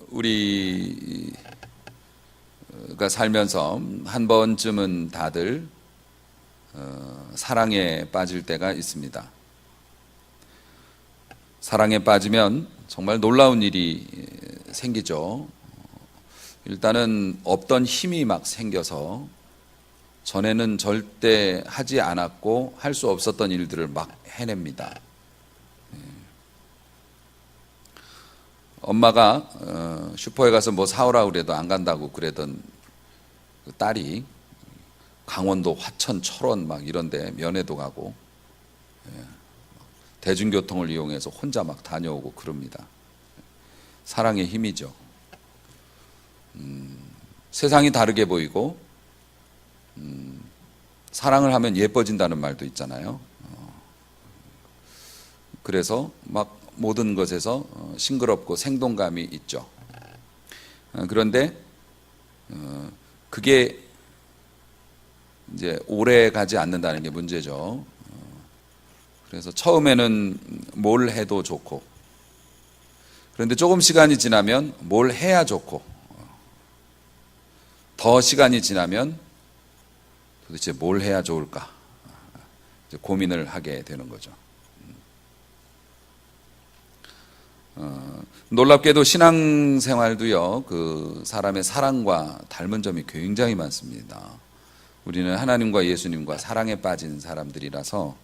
우리가 살면서 한 번쯤은 다들 사랑에 빠질 때가 있습니다. 사랑에 빠지면 정말 놀라운 일이 생기죠. 일단은 없던 힘이 막 생겨서 전에는 절대 하지 않았고 할 수 없었던 일들을 막 해냅니다. 엄마가 슈퍼에 가서 뭐 사오라 그래도 안 간다고 그러던 그 딸이 강원도 화천, 철원 막 이런데 면회도 가고 대중교통을 이용해서 혼자 막 다녀오고 그럽니다. 사랑의 힘이죠. 세상이 다르게 보이고 사랑을 하면 예뻐진다는 말도 있잖아요. 그래서 막 모든 것에서 싱그럽고 생동감이 있죠. 그런데 그게 이제 오래 가지 않는다는 게 문제죠. 그래서 처음에는 뭘 해도 좋고, 그런데 조금 시간이 지나면 뭘 해야 좋고, 더 시간이 지나면 도대체 뭘 해야 좋을까 이제 고민을 하게 되는 거죠. 놀랍게도 신앙생활도요, 그 사람의 사랑과 닮은 점이 굉장히 많습니다. 우리는 하나님과 예수님과 사랑에 빠진 사람들이라서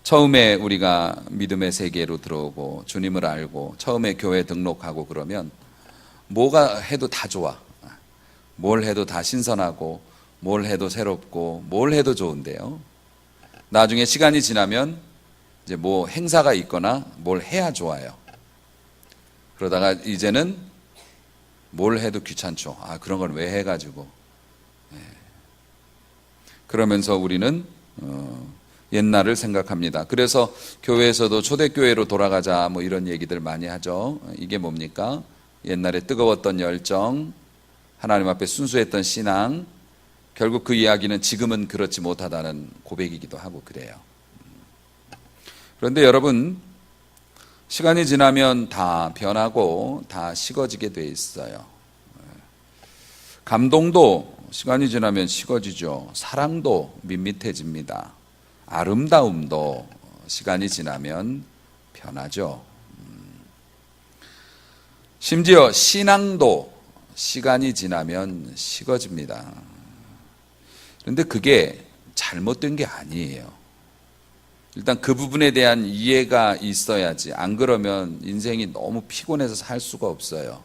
처음에 우리가 믿음의 세계로 들어오고 주님을 알고 처음에 교회 등록하고 그러면 뭐가 해도 다 좋아. 뭘 해도 다 신선하고 뭘 해도 새롭고 뭘 해도 좋은데요. 나중에 시간이 지나면 이제 뭐 행사가 있거나 뭘 해야 좋아요. 그러다가 이제는 뭘 해도 귀찮죠. 그런 걸 왜 해가지고. 그러면서 우리는 옛날을 생각합니다. 그래서 교회에서도 초대교회로 돌아가자 뭐 이런 얘기들 많이 하죠. 이게 뭡니까? 옛날에 뜨거웠던 열정, 하나님 앞에 순수했던 신앙, 결국 그 이야기는 지금은 그렇지 못하다는 고백이기도 하고 그래요. 그런데 여러분, 시간이 지나면 다 변하고 다 식어지게 돼 있어요. 감동도 시간이 지나면 식어지죠. 사랑도 밋밋해집니다. 아름다움도 시간이 지나면 변하죠. 심지어 신앙도 시간이 지나면 식어집니다. 그런데 그게 잘못된 게 아니에요. 일단 그 부분에 대한 이해가 있어야지. 안 그러면 인생이 너무 피곤해서 살 수가 없어요.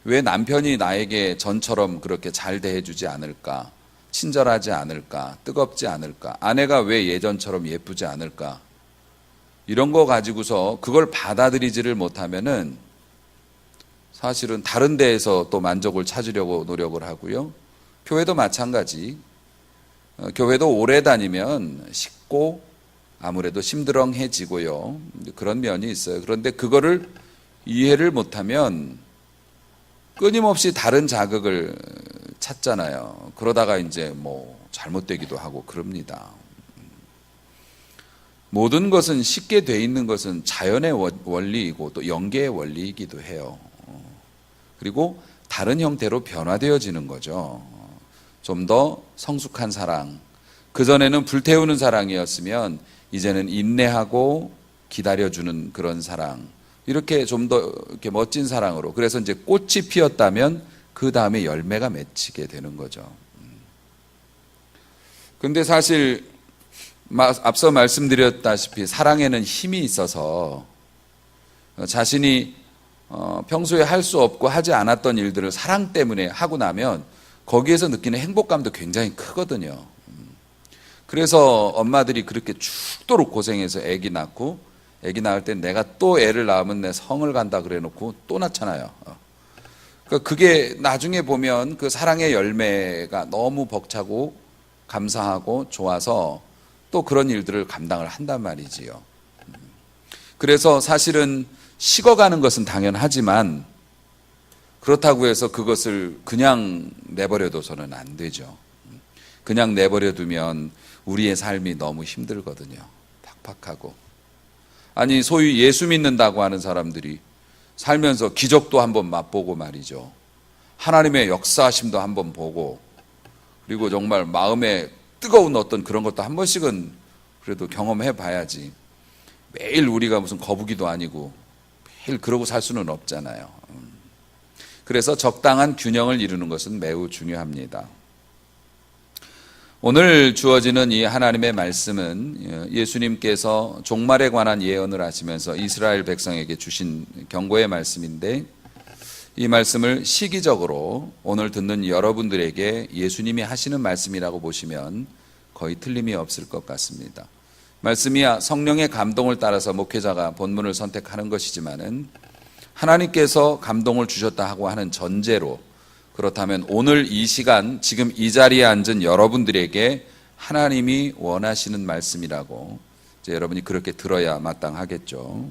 왜 남편이 나에게 전처럼 그렇게 잘 대해주지 않을까? 친절하지 않을까? 뜨겁지 않을까? 아내가 왜 예전처럼 예쁘지 않을까? 이런 거 가지고서 그걸 받아들이지를 못하면은 사실은 다른 데에서 또 만족을 찾으려고 노력을 하고요. 교회도 마찬가지. 교회도 오래 다니면 식고 아무래도 심드렁해지고요. 그런 면이 있어요. 그런데 그거를 이해를 못하면 끊임없이 다른 자극을 찾잖아요. 그러다가 이제 뭐 잘못되기도 하고 그럽니다. 모든 것은 쉽게 돼 있는 것은 자연의 원리이고 또 영계의 원리이기도 해요. 그리고 다른 형태로 변화되어지는 거죠. 좀 더 성숙한 사랑. 그전에는 불태우는 사랑이었으면 이제는 인내하고 기다려주는 그런 사랑. 이렇게 좀 더 이렇게 멋진 사랑으로. 그래서 이제 꽃이 피었다면 그 다음에 열매가 맺히게 되는 거죠. 근데 사실 앞서 말씀드렸다시피 사랑에는 힘이 있어서 자신이 평소에 할 수 없고 하지 않았던 일들을 사랑 때문에 하고 나면 거기에서 느끼는 행복감도 굉장히 크거든요. 그래서 엄마들이 그렇게 죽도록 고생해서 아기 낳고 아기 낳을 때 내가 또 애를 낳으면 내 성을 간다 그래 놓고 또 낳잖아요. 그러니까 그게 나중에 보면 그 사랑의 열매가 너무 벅차고 감사하고 좋아서 또 그런 일들을 감당을 한단 말이지요. 그래서 사실은 식어가는 것은 당연하지만 그렇다고 해서 그것을 그냥 내버려둬서는 안 되죠. 그냥 내버려두면 우리의 삶이 너무 힘들거든요. 팍팍하고. 아니 소위 예수 믿는다고 하는 사람들이 살면서 기적도 한번 맛보고 말이죠. 하나님의 역사하심도 한번 보고, 그리고 정말 마음에 뜨거운 어떤 그런 것도 한 번씩은 그래도 경험해 봐야지. 매일 우리가 무슨 거북이도 아니고 매일 그러고 살 수는 없잖아요. 그래서 적당한 균형을 이루는 것은 매우 중요합니다. 오늘 주어지는 이 하나님의 말씀은 예수님께서 종말에 관한 예언을 하시면서 이스라엘 백성에게 주신 경고의 말씀인데, 이 말씀을 시기적으로 오늘 듣는 여러분들에게 예수님이 하시는 말씀이라고 보시면 거의 틀림이 없을 것 같습니다. 말씀이 성령의 감동을 따라서 목회자가 본문을 선택하는 것이지만은 하나님께서 감동을 주셨다 하고 하는 전제로, 그렇다면 오늘 이 시간 지금 이 자리에 앉은 여러분들에게 하나님이 원하시는 말씀이라고 이제 여러분이 그렇게 들어야 마땅하겠죠.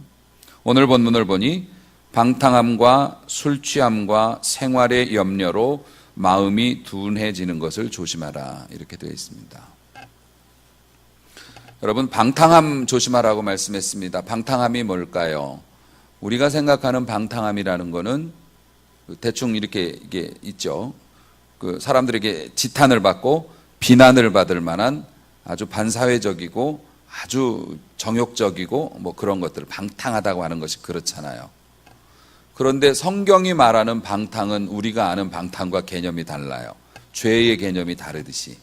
오늘 본문을 보니 방탕함과 술 취함과 생활의 염려로 마음이 둔해지는 것을 조심하라, 이렇게 되어 있습니다. 여러분, 방탕함 조심하라고 말씀했습니다. 방탕함이 뭘까요? 우리가 생각하는 방탕함이라는 거는 대충 이렇게 이게 있죠. 그 사람들에게 지탄을 받고 비난을 받을 만한 아주 반사회적이고 아주 정욕적이고 뭐 그런 것들을 방탕하다고 하는 것이 그렇잖아요. 그런데 성경이 말하는 방탕은 우리가 아는 방탕과 개념이 달라요. 죄의 개념이 다르듯이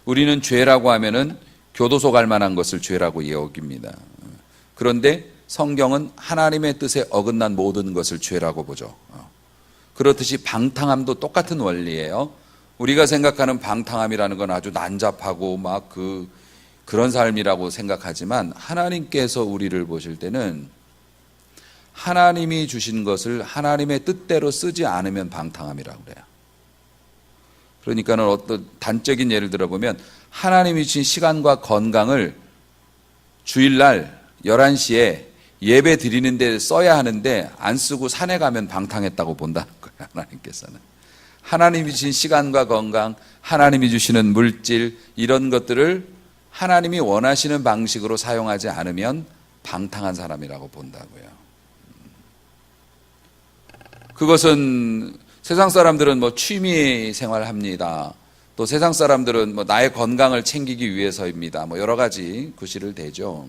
우리는 죄라고 하면은 교도소 갈 만한 것을 죄라고 여깁니다. 그런데 성경은 하나님의 뜻에 어긋난 모든 것을 죄라고 보죠. 그렇듯이 방탕함도 똑같은 원리예요. 우리가 생각하는 방탕함이라는 건 아주 난잡하고 막 그런 삶이라고 생각하지만 하나님께서 우리를 보실 때는 하나님이 주신 것을 하나님의 뜻대로 쓰지 않으면 방탕함이라고 그래요. 그러니까는 어떤 단적인 예를 들어보면 하나님이 주신 시간과 건강을 주일날 11시에 예배 드리는 데 써야 하는데 안 쓰고 산에 가면 방탕했다고 본다는 거예요. 하나님께서는 하나님이 주신 시간과 건강, 하나님이 주시는 물질, 이런 것들을 하나님이 원하시는 방식으로 사용하지 않으면 방탕한 사람이라고 본다고요. 그것은 세상 사람들은 뭐 취미 생활합니다. 또 세상 사람들은 뭐 나의 건강을 챙기기 위해서입니다. 뭐 여러 가지 구실을 대죠.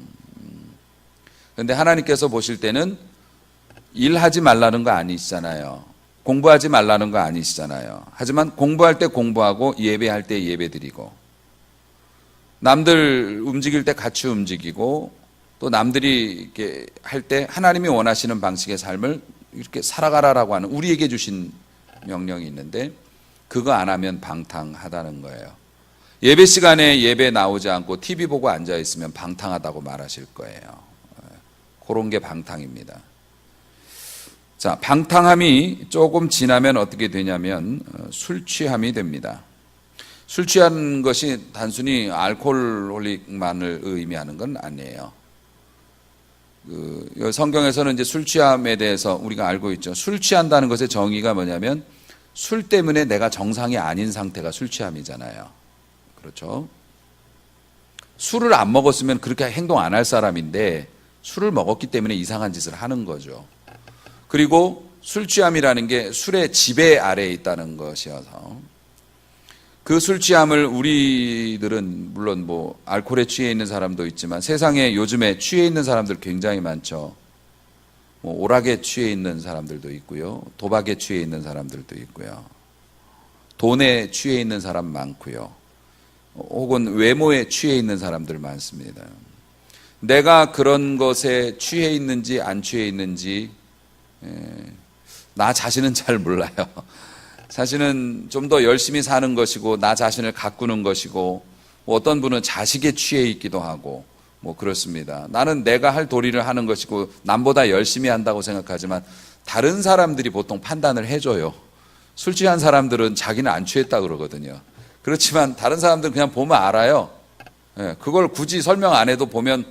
그런데 하나님께서 보실 때는 일하지 말라는 거 아니시잖아요. 공부하지 말라는 거 아니시잖아요. 하지만 공부할 때 공부하고 예배할 때 예배드리고, 남들 움직일 때 같이 움직이고, 또 남들이 이렇게 할 때 하나님이 원하시는 방식의 삶을 이렇게 살아가라라고 하는 우리에게 주신 명령이 있는데, 그거 안 하면 방탕하다는 거예요. 예배 시간에 예배 나오지 않고 TV 보고 앉아 있으면 방탕하다고 말하실 거예요. 그런 게 방탕입니다. 자, 방탕함이 조금 지나면 어떻게 되냐면 술 취함이 됩니다. 술 취하는 것이 단순히 알코올릭만을 의미하는 건 아니에요. 성경에서는 이제 술 취함에 대해서 우리가 알고 있죠. 술 취한다는 것의 정의가 뭐냐면 술 때문에 내가 정상이 아닌 상태가 술 취함이잖아요. 그렇죠? 술을 안 먹었으면 그렇게 행동 안 할 사람인데 술을 먹었기 때문에 이상한 짓을 하는 거죠. 그리고 술 취함이라는 게 술의 지배 아래에 있다는 것이어서 그 술 취함을 우리들은 물론 뭐 알코올에 취해 있는 사람도 있지만 세상에 요즘에 취해 있는 사람들 굉장히 많죠. 뭐 오락에 취해 있는 사람들도 있고요. 도박에 취해 있는 사람들도 있고요. 돈에 취해 있는 사람 많고요. 혹은 외모에 취해 있는 사람들 많습니다. 내가 그런 것에 취해 있는지 안 취해 있는지 나 자신은 잘 몰라요. 사실은 좀 더 열심히 사는 것이고 나 자신을 가꾸는 것이고, 뭐 어떤 분은 자식에 취해 있기도 하고 뭐 그렇습니다. 나는 내가 할 도리를 하는 것이고 남보다 열심히 한다고 생각하지만 다른 사람들이 보통 판단을 해줘요. 술 취한 사람들은 자기는 안 취했다 그러거든요. 그렇지만 다른 사람들은 그냥 보면 알아요. 그걸 굳이 설명 안 해도 보면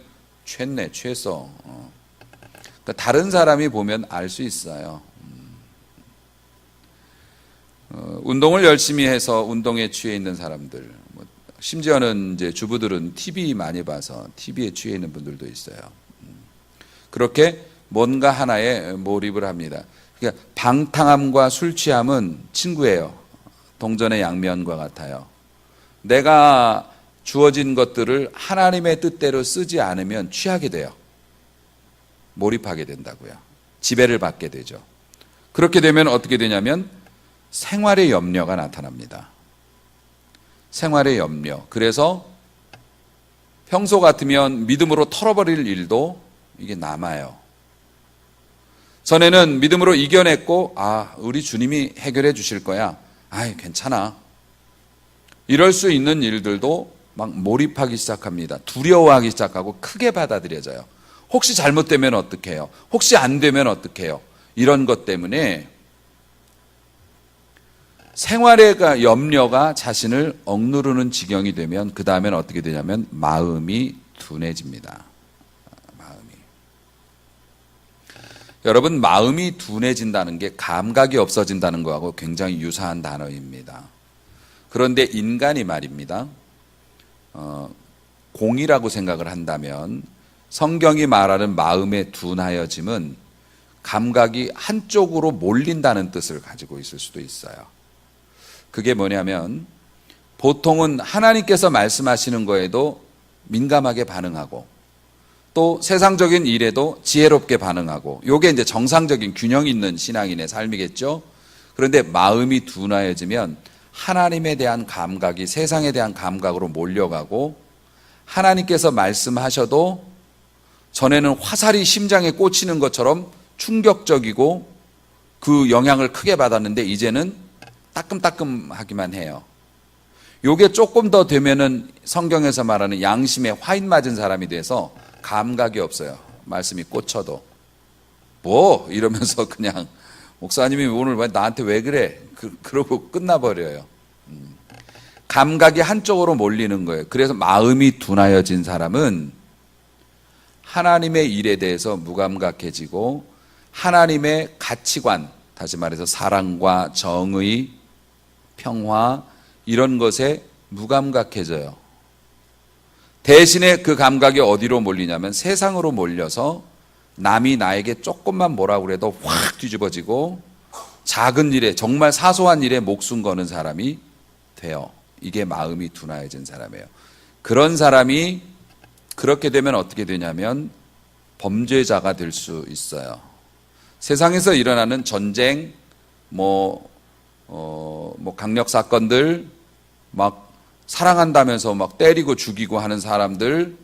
취했네, 취했어. 그러니까 다른 사람이 보면 알 수 있어요. 운동을 열심히 해서 운동에 취해 있는 사람들, 심지어는 이제 주부들은 TV 많이 봐서 TV에 취해 있는 분들도 있어요. 그렇게 뭔가 하나에 몰입을 합니다. 그러니까 방탕함과 술 취함은 친구예요. 동전의 양면과 같아요. 내가 주어진 것들을 하나님의 뜻대로 쓰지 않으면 취하게 돼요. 몰입하게 된다고요. 지배를 받게 되죠. 그렇게 되면 어떻게 되냐면 생활의 염려가 나타납니다. 생활의 염려. 그래서 평소 같으면 믿음으로 털어버릴 일도 이게 남아요. 전에는 믿음으로 이겨냈고, 우리 주님이 해결해 주실 거야. 괜찮아. 이럴 수 있는 일들도 막 몰입하기 시작합니다. 두려워하기 시작하고 크게 받아들여져요. 혹시 잘못되면 어떡해요? 혹시 안 되면 어떡해요? 이런 것 때문에 생활의 염려가 자신을 억누르는 지경이 되면 그 다음에는 어떻게 되냐면 마음이 둔해집니다. 여러분, 마음이 둔해진다는 게 감각이 없어진다는 거하고 굉장히 유사한 단어입니다. 그런데 인간이 말입니다. 공이라고 생각을 한다면 성경이 말하는 마음의 둔하여짐은 감각이 한쪽으로 몰린다는 뜻을 가지고 있을 수도 있어요. 그게 뭐냐면 보통은 하나님께서 말씀하시는 거에도 민감하게 반응하고 또 세상적인 일에도 지혜롭게 반응하고, 요게 이제 정상적인 균형 있는 신앙인의 삶이겠죠. 그런데 마음이 둔하여지면 하나님에 대한 감각이 세상에 대한 감각으로 몰려가고, 하나님께서 말씀하셔도 전에는 화살이 심장에 꽂히는 것처럼 충격적이고 그 영향을 크게 받았는데 이제는 따끔따끔하기만 해요. 요게 조금 더 되면은 성경에서 말하는 양심에 화인 맞은 사람이 돼서 감각이 없어요. 말씀이 꽂혀도. 이러면서 그냥 목사님이 오늘 나한테 왜 그래? 그러고 끝나버려요. 감각이 한쪽으로 몰리는 거예요. 그래서 마음이 둔하여진 사람은 하나님의 일에 대해서 무감각해지고 하나님의 가치관, 다시 말해서 사랑과 정의, 평화 이런 것에 무감각해져요. 대신에 그 감각이 어디로 몰리냐면 세상으로 몰려서 남이 나에게 조금만 뭐라고 그래도 확 뒤집어지고 작은 일에, 정말 사소한 일에 목숨 거는 사람이 돼요. 이게 마음이 둔하여진 사람이에요. 그런 사람이 그렇게 되면 어떻게 되냐면 범죄자가 될 수 있어요. 세상에서 일어나는 전쟁, 강력 사건들, 막 사랑한다면서 막 때리고 죽이고 하는 사람들,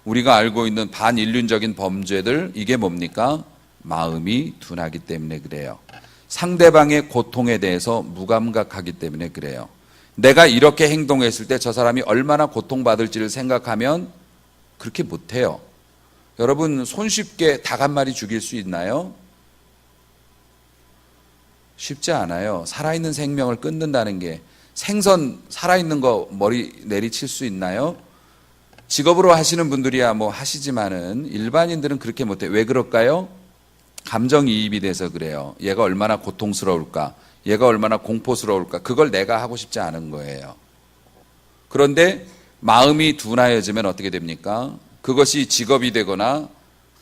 우리가 알고 있는 반인륜적인 범죄들, 이게 뭡니까? 마음이 둔하기 때문에 그래요. 상대방의 고통에 대해서 무감각하기 때문에 그래요. 내가 이렇게 행동했을 때 저 사람이 얼마나 고통받을지를 생각하면 그렇게 못해요. 여러분, 손쉽게 닭 한 마리 죽일 수 있나요? 쉽지 않아요. 살아있는 생명을 끊는다는 게, 생선 살아있는 거 머리 내리칠 수 있나요? 직업으로 하시는 분들이야 하시지만은 일반인들은 그렇게 못해요. 왜 그럴까요? 감정이입이 돼서 그래요. 얘가 얼마나 고통스러울까, 얘가 얼마나 공포스러울까, 그걸 내가 하고 싶지 않은 거예요. 그런데 마음이 둔하여지면 어떻게 됩니까? 그것이 직업이 되거나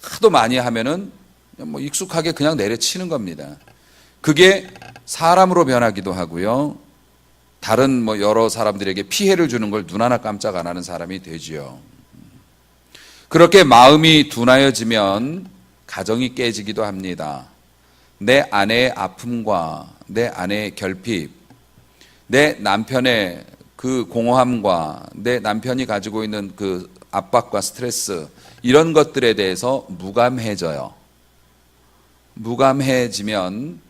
하도 많이 하면은 익숙하게 그냥 내려치는 겁니다. 그게 사람으로 변하기도 하고요. 다른 여러 사람들에게 피해를 주는 걸 눈 하나 깜짝 안 하는 사람이 되지요. 그렇게 마음이 둔하여지면 가정이 깨지기도 합니다. 내 아내의 아픔과 내 아내의 결핍, 내 남편의 그 공허함과 내 남편이 가지고 있는 그 압박과 스트레스, 이런 것들에 대해서 무감해져요. 무감해지면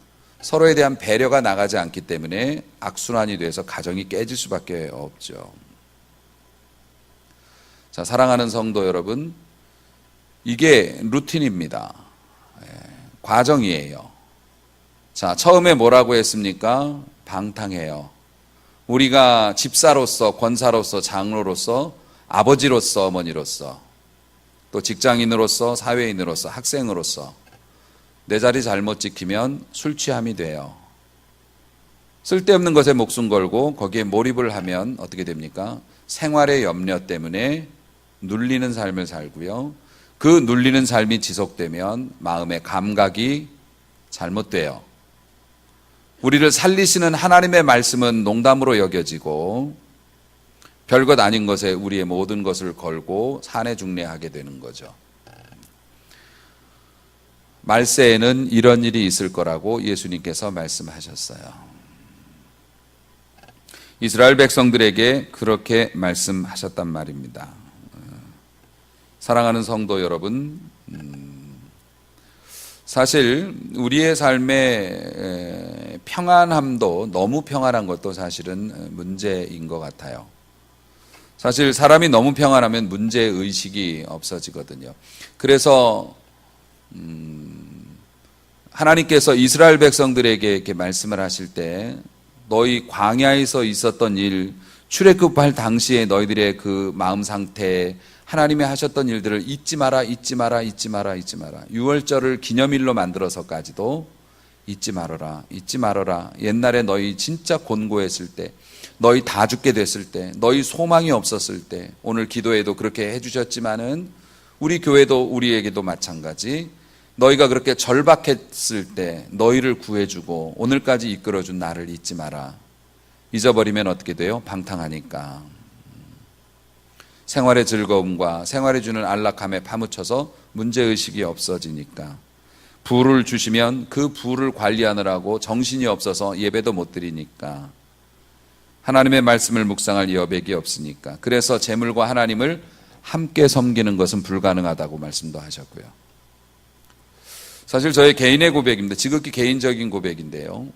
서로에 대한 배려가 나가지 않기 때문에 악순환이 돼서 가정이 깨질 수밖에 없죠. 자, 사랑하는 성도 여러분, 이게 루틴입니다. 과정이에요. 자, 처음에 뭐라고 했습니까? 방탕해요. 우리가 집사로서, 권사로서, 장로로서, 아버지로서, 어머니로서, 또 직장인으로서, 사회인으로서, 학생으로서 내 자리 잘못 지키면 술 취함이 돼요. 쓸데없는 것에 목숨 걸고 거기에 몰입을 하면 어떻게 됩니까? 생활의 염려 때문에 눌리는 삶을 살고요. 그 눌리는 삶이 지속되면 마음의 감각이 잘못돼요. 우리를 살리시는 하나님의 말씀은 농담으로 여겨지고 별것 아닌 것에 우리의 모든 것을 걸고 산에 중례하게 되는 거죠. 말세에는 이런 일이 있을 거라고 예수님께서 말씀하셨어요. 이스라엘 백성들에게 그렇게 말씀하셨단 말입니다. 사랑하는 성도 여러분, 사실 우리의 삶의 평안함도 너무 평안한 것도 사실은 문제인 것 같아요. 사실 사람이 너무 평안하면 문제의식이 없어지거든요. 그래서 하나님께서 이스라엘 백성들에게 이렇게 말씀을 하실 때 너희 광야에서 있었던 일, 출애굽할 당시에 너희들의 그 마음 상태, 하나님이 하셨던 일들을 잊지 마라, 잊지 마라, 잊지 마라, 잊지 마라. 유월절을 기념일로 만들어서까지도 잊지 말아라, 잊지 말아라. 옛날에 너희 진짜 곤고했을 때, 너희 다 죽게 됐을 때, 너희 소망이 없었을 때, 오늘 기도에도 그렇게 해주셨지만은 우리 교회도 우리에게도 마찬가지. 너희가 그렇게 절박했을 때 너희를 구해주고 오늘까지 이끌어준 나를 잊지 마라. 잊어버리면 어떻게 돼요? 방탕하니까. 생활의 즐거움과 생활이 주는 안락함에 파묻혀서 문제의식이 없어지니까. 부를 주시면 그 부를 관리하느라고 정신이 없어서 예배도 못 드리니까. 하나님의 말씀을 묵상할 여백이 없으니까. 그래서 재물과 하나님을 함께 섬기는 것은 불가능하다고 말씀도 하셨고요. 사실 저의 개인의 고백입니다. 지극히 개인적인 고백인데요.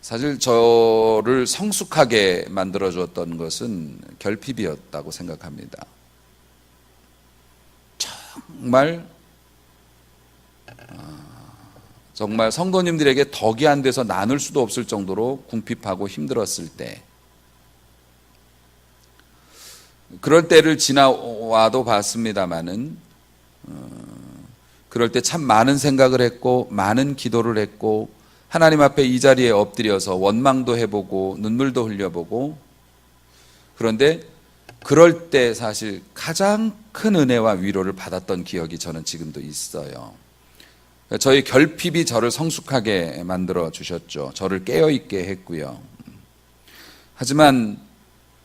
사실 저를 성숙하게 만들어주었던 것은 결핍이었다고 생각합니다. 정말 성도님들에게 덕이 안 돼서 나눌 수도 없을 정도로 궁핍하고 힘들었을 때, 그럴 때를 지나와도 봤습니다마는 그럴 때 참 많은 생각을 했고 많은 기도를 했고 하나님 앞에 이 자리에 엎드려서 원망도 해보고 눈물도 흘려보고, 그런데 그럴 때 사실 가장 큰 은혜와 위로를 받았던 기억이 저는 지금도 있어요. 저희 결핍이 저를 성숙하게 만들어 주셨죠. 저를 깨어있게 했고요. 하지만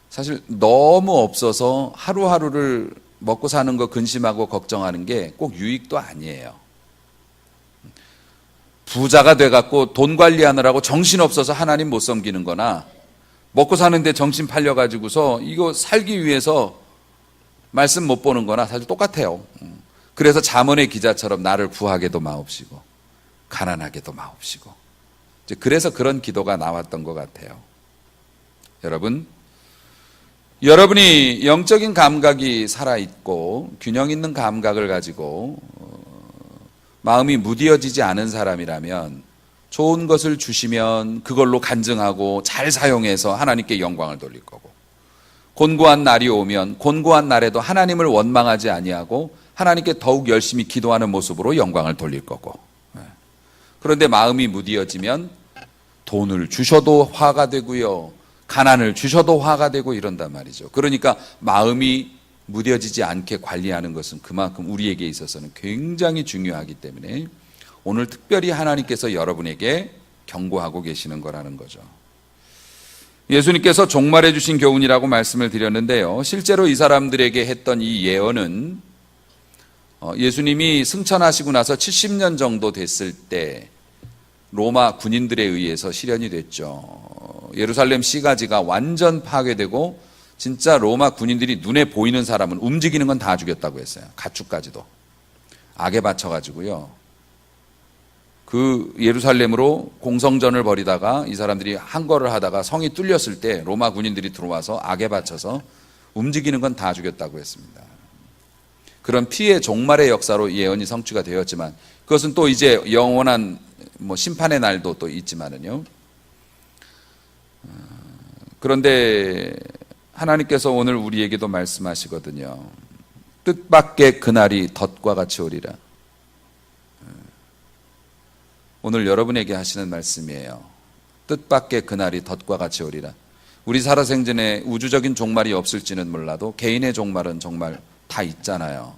사실 너무 없어서 하루하루를 먹고 사는 거 근심하고 걱정하는 게 꼭 유익도 아니에요. 부자가 돼갖고 돈 관리하느라고 정신없어서 하나님 못 섬기는 거나, 먹고 사는데 정신 팔려가지고서 이거 살기 위해서 말씀 못 보는 거나 사실 똑같아요. 그래서 잠언의 기자처럼 나를 부하게도 마옵시고 가난하게도 마옵시고, 그래서 그런 기도가 나왔던 것 같아요. 여러분이 영적인 감각이 살아있고 균형 있는 감각을 가지고 마음이 무디어지지 않은 사람이라면 좋은 것을 주시면 그걸로 간증하고 잘 사용해서 하나님께 영광을 돌릴 거고, 곤고한 날이 오면 곤고한 날에도 하나님을 원망하지 아니하고 하나님께 더욱 열심히 기도하는 모습으로 영광을 돌릴 거고, 그런데 마음이 무디어지면 돈을 주셔도 화가 되고요, 가난을 주셔도 화가 되고 이런단 말이죠. 그러니까 마음이 무뎌지지 않게 관리하는 것은 그만큼 우리에게 있어서는 굉장히 중요하기 때문에 오늘 특별히 하나님께서 여러분에게 경고하고 계시는 거라는 거죠. 예수님께서 종말해 주신 교훈이라고 말씀을 드렸는데요. 실제로 이 사람들에게 했던 이 예언은 예수님이 승천하시고 나서 70년 정도 됐을 때 로마 군인들에 의해서 실현이 됐죠. 예루살렘 시가지가 완전 파괴되고 진짜 로마 군인들이 눈에 보이는 사람은 움직이는 건 다 죽였다고 했어요. 가축까지도 악에 바쳐가지고요. 그 예루살렘으로 공성전을 벌이다가 이 사람들이 항거를 하다가 성이 뚫렸을 때 로마 군인들이 들어와서 악에 바쳐서 움직이는 건 다 죽였다고 했습니다. 그런 피해 종말의 역사로 예언이 성취가 되었지만 그것은 또 이제 영원한 심판의 날도 또 있지만은요. 그런데 하나님께서 오늘 우리에게도 말씀하시거든요. 뜻밖의 그날이 덫과 같이 오리라. 오늘 여러분에게 하시는 말씀이에요. 뜻밖의 그날이 덫과 같이 오리라. 우리 살아생전에 우주적인 종말이 없을지는 몰라도 개인의 종말은 정말 다 있잖아요.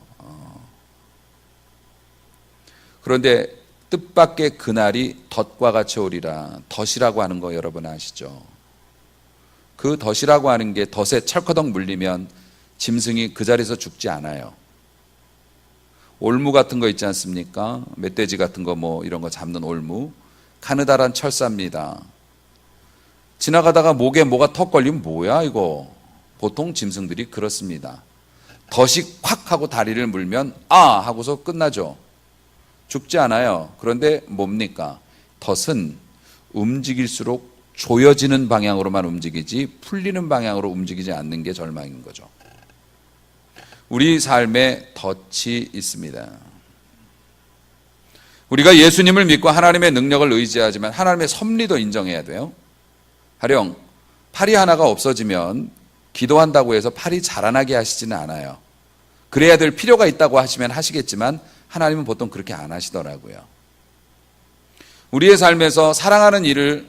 그런데 뜻밖의 그날이 덫과 같이 오리라. 덫이라고 하는 거 여러분 아시죠? 그 덫이라고 하는 게 덫에 철커덕 물리면 짐승이 그 자리에서 죽지 않아요. 올무 같은 거 있지 않습니까? 멧돼지 같은 거 뭐 이런 거 잡는 올무. 가느다란 철사입니다. 지나가다가 목에 뭐가 턱 걸리면 뭐야 이거. 보통 짐승들이 그렇습니다. 덫이 콱 하고 다리를 물면 아 하고서 끝나죠. 죽지 않아요. 그런데 뭡니까? 덫은 움직일수록 조여지는 방향으로만 움직이지 풀리는 방향으로 움직이지 않는 게 절망인 거죠. 우리 삶에 덫이 있습니다. 우리가 예수님을 믿고 하나님의 능력을 의지하지만 하나님의 섭리도 인정해야 돼요. 가령 팔이 하나가 없어지면 기도한다고 해서 팔이 자라나게 하시지는 않아요. 그래야 될 필요가 있다고 하시면 하시겠지만 하나님은 보통 그렇게 안 하시더라고요. 우리의 삶에서 사랑하는 일을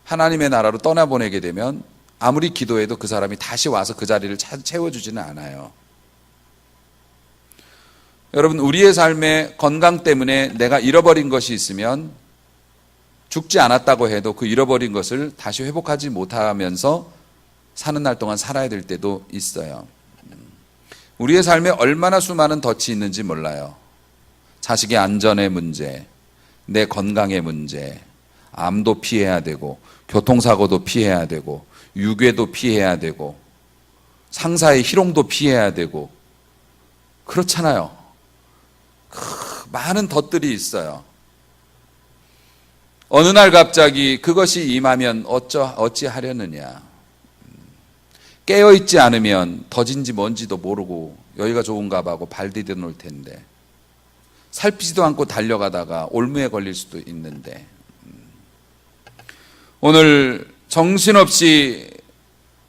하나님의 나라로 떠나보내게 되면 아무리 기도해도 그 사람이 다시 와서 그 자리를 채워주지는 않아요. 여러분, 우리의 삶의 건강 때문에 내가 잃어버린 것이 있으면 죽지 않았다고 해도 그 잃어버린 것을 다시 회복하지 못하면서 사는 날 동안 살아야 될 때도 있어요. 우리의 삶에 얼마나 수많은 덫이 있는지 몰라요. 자식의 안전의 문제, 내 건강의 문제, 암도 피해야 되고 교통사고도 피해야 되고 유괴도 피해야 되고 상사의 희롱도 피해야 되고 그렇잖아요. 많은 덫들이 있어요. 어느 날 갑자기 그것이 임하면 어찌 하려느냐. 깨어있지 않으면 덫인지 뭔지도 모르고 여기가 좋은가 봐 하고 발 디뎌 놓을 텐데 살피지도 않고 달려가다가 올무에 걸릴 수도 있는데 오늘 정신없이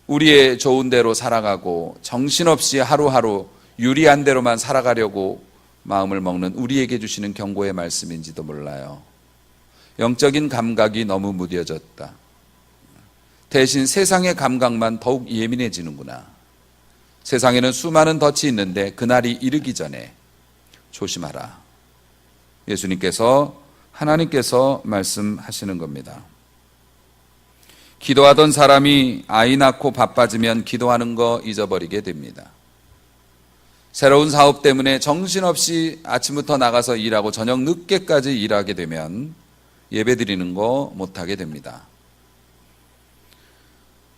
우리의 좋은 대로 살아가고 정신없이 하루하루 유리한 대로만 살아가려고 마음을 먹는 우리에게 주시는 경고의 말씀인지도 몰라요. 영적인 감각이 너무 무뎌졌다. 대신 세상의 감각만 더욱 예민해지는구나. 세상에는 수많은 덫이 있는데 그날이 이르기 전에 조심하라. 예수님께서 하나님께서 말씀하시는 겁니다. 기도하던 사람이 아이 낳고 바빠지면 기도하는 거 잊어버리게 됩니다. 새로운 사업 때문에 정신없이 아침부터 나가서 일하고 저녁 늦게까지 일하게 되면 예배드리는 거 못하게 됩니다.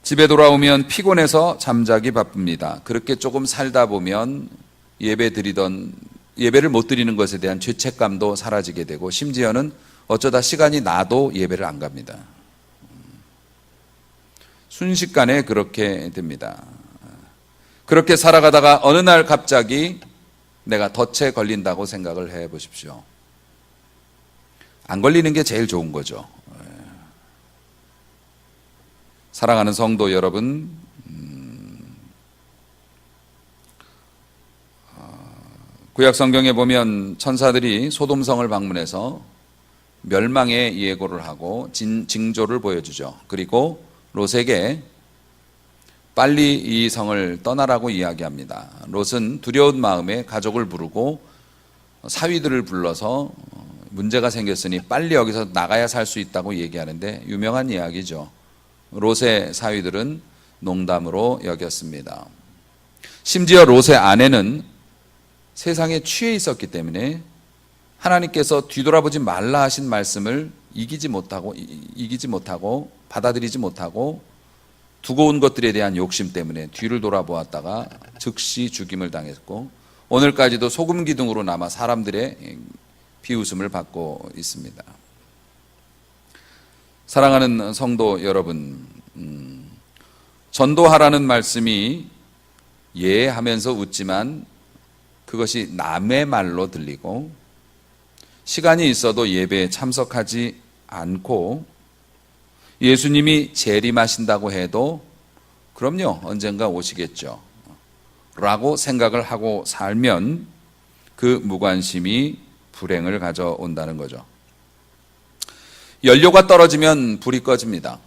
집에 돌아오면 피곤해서 잠자기 바쁩니다. 그렇게 조금 살다 보면 예배를 못 드리는 것에 대한 죄책감도 사라지게 되고 심지어는 어쩌다 시간이 나도 예배를 안 갑니다. 순식간에 그렇게 됩니다. 그렇게 살아가다가 어느 날 갑자기 내가 덫에 걸린다고 생각을 해 보십시오. 안 걸리는 게 제일 좋은 거죠. 사랑하는 성도 여러분, 구약 성경에 보면 천사들이 소돔성을 방문해서 멸망의 예고를 하고 징조를 보여주죠. 그리고 롯에게 빨리 이 성을 떠나라고 이야기합니다. 롯은 두려운 마음에 가족을 부르고 사위들을 불러서 문제가 생겼으니 빨리 여기서 나가야 살 수 있다고 얘기하는데 유명한 이야기죠. 롯의 사위들은 농담으로 여겼습니다. 심지어 롯의 아내는 세상에 취해 있었기 때문에 하나님께서 뒤돌아보지 말라 하신 말씀을 이기지 못하고 받아들이지 못하고 두고 온 것들에 대한 욕심 때문에 뒤를 돌아보았다가 즉시 죽임을 당했고 오늘까지도 소금 기둥으로 남아 사람들의 비웃음을 받고 있습니다. 사랑하는 성도 여러분, 전도하라는 말씀이 예 하면서 웃지만 그것이 남의 말로 들리고 시간이 있어도 예배에 참석하지 않고 예수님이 재림하신다고 해도 그럼요 언젠가 오시겠죠 라고 생각을 하고 살면 그 무관심이 불행을 가져온다는 거죠. 연료가 떨어지면 불이 꺼집니다.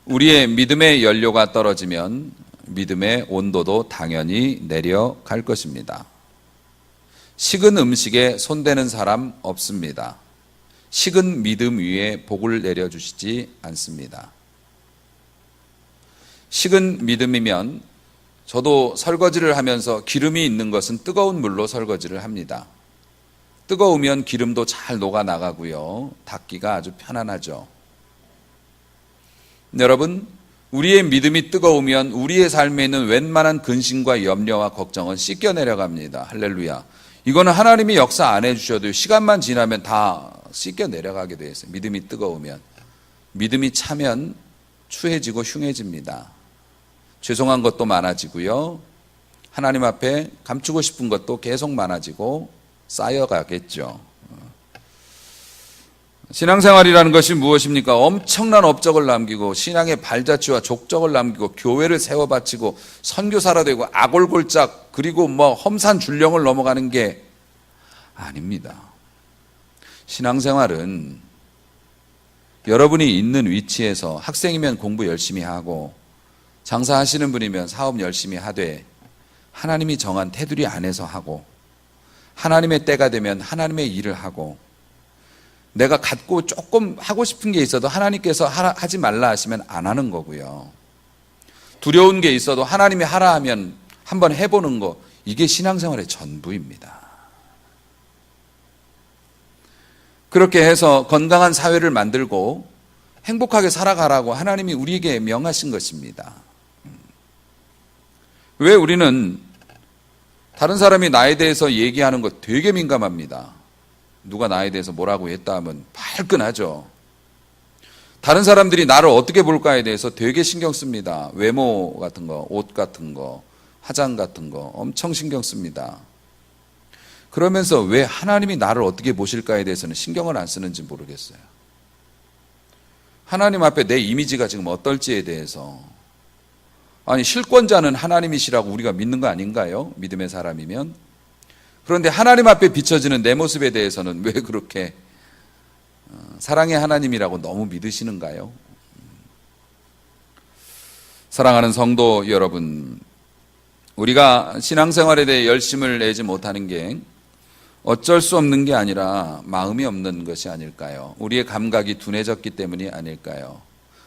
우리의 믿음의 연료가 떨어지면 믿음의 온도도 당연히 내려갈 것입니다. 식은 음식에 손대는 사람 없습니다. 식은 믿음 위에 복을 내려주시지 않습니다. 식은 믿음이면 저도 설거지를 하면서 기름이 있는 것은 뜨거운 물로 설거지를 합니다. 뜨거우면 기름도 잘 녹아나가고요. 닦기가 아주 편안하죠. 여러분, 우리의 믿음이 뜨거우면 우리의 삶에 있는 웬만한 근심과 염려와 걱정은 씻겨 내려갑니다. 할렐루야. 이거는 하나님이 역사 안 해주셔도 시간만 지나면 다 씻겨 내려가게 되어 있어요. 믿음이 뜨거우면. 믿음이 차면 추해지고 흉해집니다. 죄송한 것도 많아지고요. 하나님 앞에 감추고 싶은 것도 계속 많아지고 쌓여가겠죠. 신앙생활이라는 것이 무엇입니까? 엄청난 업적을 남기고 신앙의 발자취와 족적을 남기고 교회를 세워 바치고 선교사라 되고 아골골짝 그리고 험산 줄령을 넘어가는 게 아닙니다. 신앙생활은 여러분이 있는 위치에서 학생이면 공부 열심히 하고 장사하시는 분이면 사업 열심히 하되 하나님이 정한 테두리 안에서 하고 하나님의 때가 되면 하나님의 일을 하고 내가 갖고 조금 하고 싶은 게 있어도 하나님께서 하지 말라 하시면 안 하는 거고요. 두려운 게 있어도 하나님이 하라 하면 한번 해보는 거, 이게 신앙생활의 전부입니다. 그렇게 해서 건강한 사회를 만들고 행복하게 살아가라고 하나님이 우리에게 명하신 것입니다. 왜 우리는 다른 사람이 나에 대해서 얘기하는 거 되게 민감합니다. 누가 나에 대해서 뭐라고 했다 하면 발끈하죠. 다른 사람들이 나를 어떻게 볼까에 대해서 되게 신경 씁니다. 외모 같은 거, 옷 같은 거, 화장 같은 거 엄청 신경 씁니다. 그러면서 왜 하나님이 나를 어떻게 보실까에 대해서는 신경을 안 쓰는지 모르겠어요. 하나님 앞에 내 이미지가 지금 어떨지에 대해서, 아니 실권자는 하나님이시라고 우리가 믿는 거 아닌가요? 믿음의 사람이면. 그런데 하나님 앞에 비춰지는 내 모습에 대해서는 왜 그렇게 사랑의 하나님이라고 너무 믿으시는가요? 사랑하는 성도 여러분, 우리가 신앙생활에 대해 열심을 내지 못하는 게 어쩔 수 없는 게 아니라 마음이 없는 것이 아닐까요? 우리의 감각이 둔해졌기 때문이 아닐까요?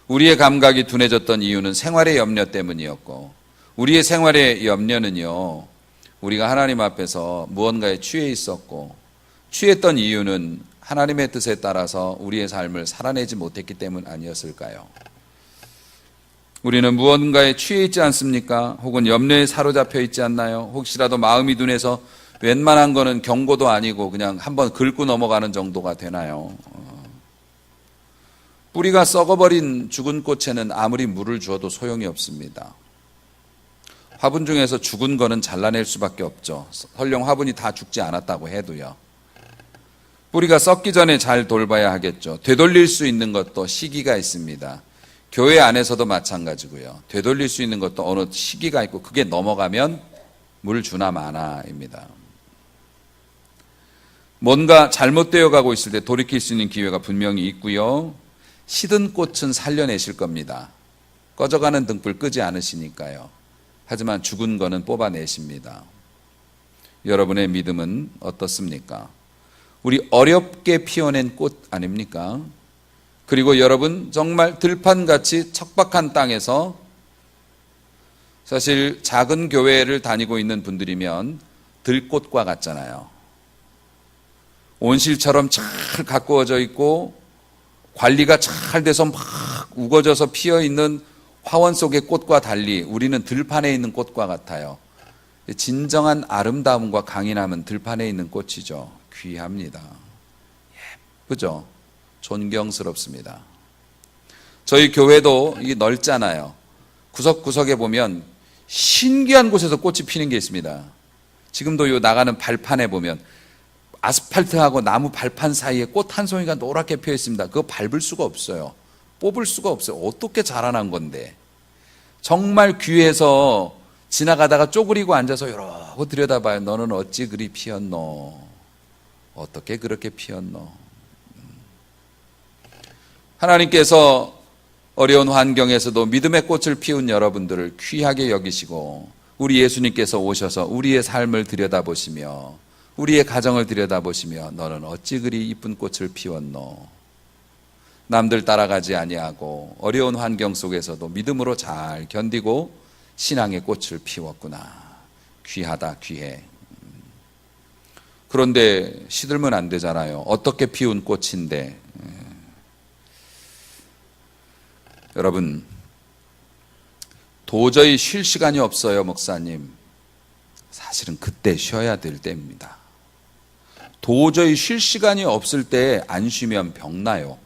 우리의 감각이 둔해졌던 이유는 생활의 염려 때문이었고, 우리의 생활의 염려는요, 우리가 하나님 앞에서 무언가에 취해 있었고, 취했던 이유는 하나님의 뜻에 따라서 우리의 삶을 살아내지 못했기 때문 아니었을까요? 우리는 무언가에 취해 있지 않습니까? 혹은 염려에 사로잡혀 있지 않나요? 혹시라도 마음이 둔해서 웬만한 거는 경고도 아니고 그냥 한번 긁고 넘어가는 정도가 되나요? 뿌리가 썩어버린 죽은 꽃에는 아무리 물을 주어도 소용이 없습니다. 화분 중에서 죽은 거는 잘라낼 수밖에 없죠. 설령 화분이 다 죽지 않았다고 해도요. 뿌리가 썩기 전에 잘 돌봐야 하겠죠. 되돌릴 수 있는 것도 시기가 있습니다. 교회 안에서도 마찬가지고요. 되돌릴 수 있는 것도 어느 시기가 있고 그게 넘어가면 물 주나 마나입니다. 뭔가 잘못되어 가고 있을 때 돌이킬 수 있는 기회가 분명히 있고요. 시든 꽃은 살려내실 겁니다. 꺼져가는 등불 끄지 않으시니까요. 하지만 죽은 거는 뽑아내십니다. 여러분의 믿음은 어떻습니까? 우리 어렵게 피워낸 꽃 아닙니까? 그리고 여러분 정말 들판같이 척박한 땅에서, 사실 작은 교회를 다니고 있는 분들이면 들꽃과 같잖아요. 온실처럼 잘 가꾸어져 있고 관리가 잘 돼서 막 우거져서 피어있는 화원 속의 꽃과 달리 우리는 들판에 있는 꽃과 같아요. 진정한 아름다움과 강인함은 들판에 있는 꽃이죠. 귀합니다. 예쁘죠? 존경스럽습니다. 저희 교회도 이게 넓잖아요. 구석구석에 보면 신기한 곳에서 꽃이 피는 게 있습니다. 지금도 요 나가는 발판에 보면 아스팔트하고 나무 발판 사이에 꽃 한 송이가 노랗게 피어 있습니다. 그거 밟을 수가 없어요. 뽑을 수가 없어요. 어떻게 자라난 건데. 정말 귀해서 지나가다가 쪼그리고 앉아서 이러고 들여다봐요. 너는 어찌 그리 피었노? 어떻게 그렇게 피었노? 하나님께서 어려운 환경에서도 믿음의 꽃을 피운 여러분들을 귀하게 여기시고 우리 예수님께서 오셔서 우리의 삶을 들여다보시며 우리의 가정을 들여다보시며 너는 어찌 그리 이쁜 꽃을 피웠노. 남들 따라가지 아니하고 어려운 환경 속에서도 믿음으로 잘 견디고 신앙의 꽃을 피웠구나. 귀하다, 귀해. 그런데 시들면 안 되잖아요. 어떻게 피운 꽃인데. 여러분, 도저히 쉴 시간이 없어요, 목사님. 사실은 그때 쉬어야 될 때입니다. 도저히 쉴 시간이 없을 때 안 쉬면 병나요.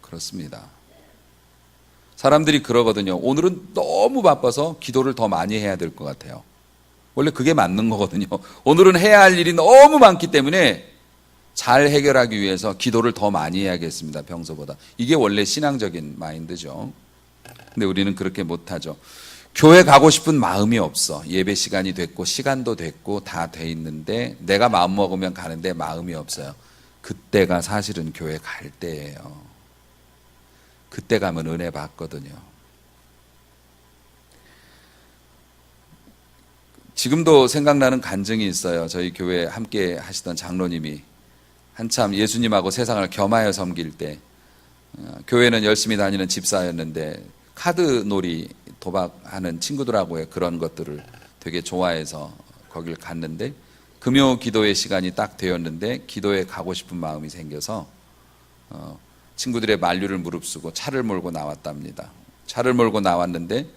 그렇습니다. 사람들이 그러거든요. 오늘은 너무 바빠서 기도를 더 많이 해야 될 것 같아요. 원래 그게 맞는 거거든요. 오늘은 해야 할 일이 너무 많기 때문에 잘 해결하기 위해서 기도를 더 많이 해야겠습니다. 평소보다. 이게 원래 신앙적인 마인드죠. 근데 우리는 그렇게 못하죠. 교회 가고 싶은 마음이 없어. 예배 시간이 됐고 시간도 됐고 다 돼 있는데 내가 마음 먹으면 가는데 마음이 없어요. 그때가 사실은 교회 갈 때예요. 그때 가면 은혜 받거든요. 지금도 생각나는 간증이 있어요. 저희 교회 함께 하시던 장로님이 한참 예수님하고 세상을 겸하여 섬길 때 교회는 열심히 다니는 집사였는데 카드놀이 도박하는 친구들하고의 그런 것들을 되게 좋아해서 거길 갔는데 금요 기도의 시간이 딱 되었는데 기도에 가고 싶은 마음이 생겨서 친구들의 만류를 무릅쓰고 차를 몰고 나왔답니다. 차를 몰고 나왔는데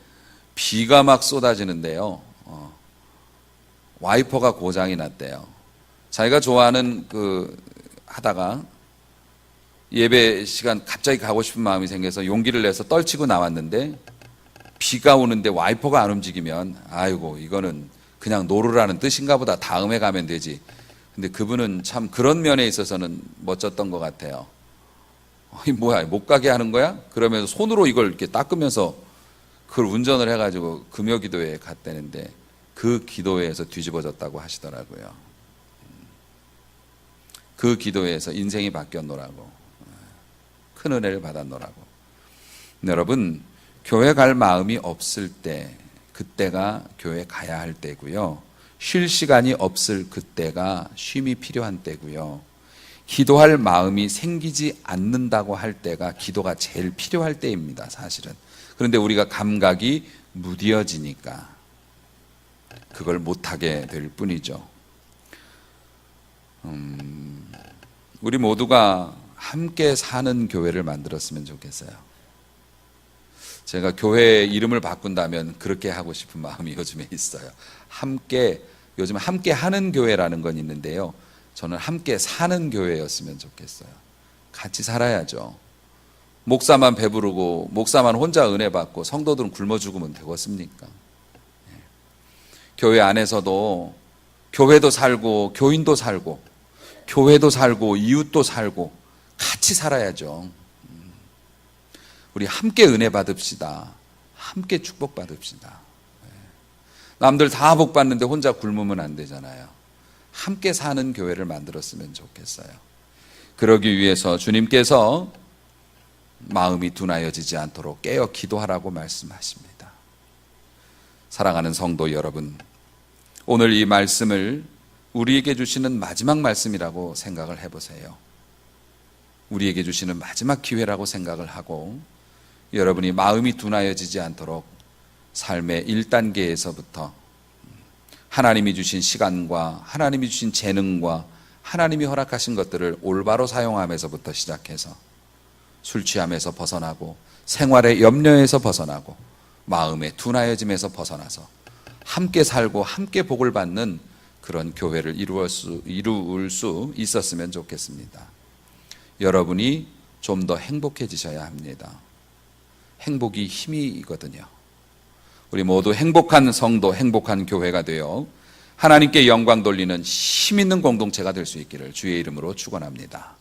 비가 막 쏟아지는데요. 와이퍼가 고장이 났대요. 자기가 좋아하는 하다가 예배 시간 갑자기 가고 싶은 마음이 생겨서 용기를 내서 떨치고 나왔는데 비가 오는데 와이퍼가 안 움직이면 아이고 이거는 그냥 노르라는 뜻인가 보다. 다음에 가면 되지. 근데 그분은 참 그런 면에 있어서는 멋졌던 것 같아요. 뭐야 못 가게 하는 거야? 그러면서 손으로 이걸 이렇게 닦으면서 그걸 운전을 해가지고 금요기도회에 갔다는데 그 기도회에서 뒤집어졌다고 하시더라고요. 그 기도회에서 인생이 바뀌었노라고. 큰 은혜를 받았노라고. 여러분, 교회 갈 마음이 없을 때 그때가 교회 가야 할 때고요. 쉴 시간이 없을 그때가 쉼이 필요한 때고요. 기도할 마음이 생기지 않는다고 할 때가 기도가 제일 필요할 때입니다. 사실은. 그런데 우리가 감각이 무뎌지니까 그걸 못하게 될 뿐이죠. 우리 모두가 함께 사는 교회를 만들었으면 좋겠어요. 제가 교회 이름을 바꾼다면 그렇게 하고 싶은 마음이 요즘에 있어요. 요즘 함께 하는 교회라는 건 있는데요. 저는 함께 사는 교회였으면 좋겠어요. 같이 살아야죠. 목사만 배부르고 목사만 혼자 은혜 받고 성도들은 굶어 죽으면 되겠습니까? 교회 안에서도 교회도 살고 교인도 살고 교회도 살고 이웃도 살고 같이 살아야죠. 우리 함께 은혜 받읍시다. 함께 축복 받읍시다. 남들 다 복 받는데 혼자 굶으면 안 되잖아요. 함께 사는 교회를 만들었으면 좋겠어요. 그러기 위해서 주님께서 마음이 둔하여지지 않도록 깨어 기도하라고 말씀하십니다. 사랑하는 성도 여러분, 오늘 이 말씀을 우리에게 주시는 마지막 말씀이라고 생각을 해보세요. 우리에게 주시는 마지막 기회라고 생각을 하고 여러분이 마음이 둔하여지지 않도록 삶의 1단계에서부터 하나님이 주신 시간과 하나님이 주신 재능과 하나님이 허락하신 것들을 올바로 사용하면서부터 시작해서 술 취함에서 벗어나고 생활의 염려에서 벗어나고 마음의 둔하여짐에서 벗어나서 함께 살고 함께 복을 받는 그런 교회를 이루을 수 있었으면 좋겠습니다. 여러분이 좀 더 행복해지셔야 합니다. 행복이 힘이거든요. 우리 모두 행복한 성도, 행복한 교회가 되어 하나님께 영광 돌리는 힘 있는 공동체가 될 수 있기를 주의 이름으로 축원합니다.